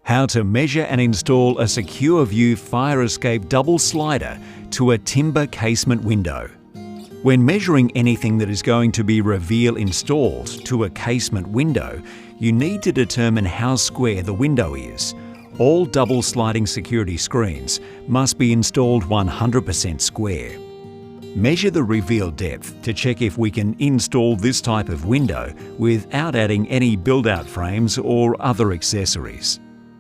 How to measure and install a secure view fire escape double slider to a timber casement window. When measuring anything that is going to be reveal installed to a casement window, you need to determine how square the window is. All double sliding security screens must be installed 100% square. Measure the reveal depth to check if we can install this type of window without adding any build-out frames or other accessories.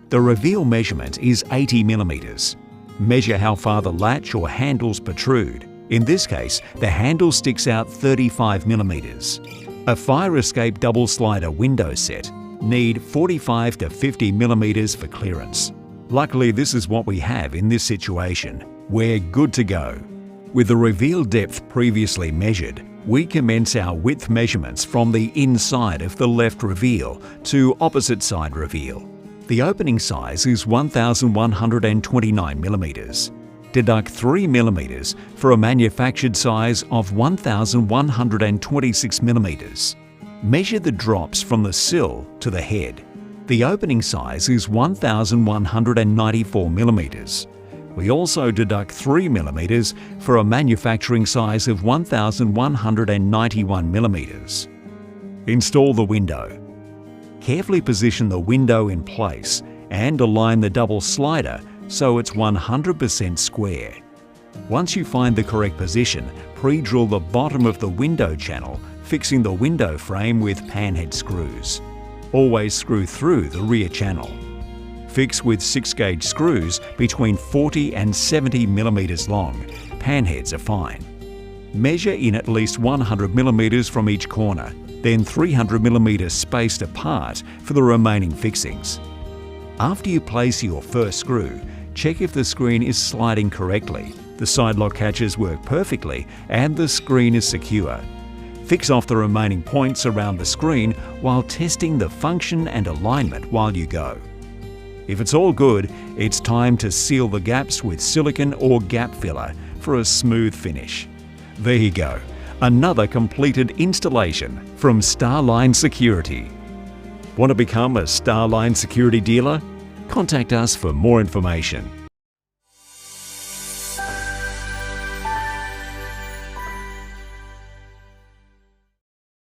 The reveal measurement is 80 mm. Measure how far the latch or handles protrude. In this case, the handle sticks out 35 mm. A fire escape double slider window set need 45 to 50 mm for clearance. Luckily, this is what we have in this situation. We're good to go. With the reveal depth previously measured, we commence our width measurements from the inside of the left reveal to opposite side reveal. The opening size is 1,129 mm. Deduct 3 mm for a manufactured size of 1,126 mm. Measure the drops from the sill to the head. The opening size is 1,194 mm. We also deduct 3 mm for a manufacturing size of 1,191 mm. Install the window. Carefully position the window in place and align the double slider so it's 100% square. Once you find the correct position, pre-drill the bottom of the window channel, fixing the window frame with panhead screws. Always screw through the rear channel. Fix with 6-gauge screws between 40 and 70 mm long. Panheads are fine. Measure in at least 100 mm from each corner, then 300 mm spaced apart for the remaining fixings. After you place your first screw, check if the screen is sliding correctly, the side lock catches work perfectly, and the screen is secure. Fix off the remaining points around the screen while testing the function and alignment while you go. If it's all good, it's time to seal the gaps with silicone or gap filler for a smooth finish. There you go, another completed installation from Starline Security. Want to become a Starline Security Dealer? Contact us for more information.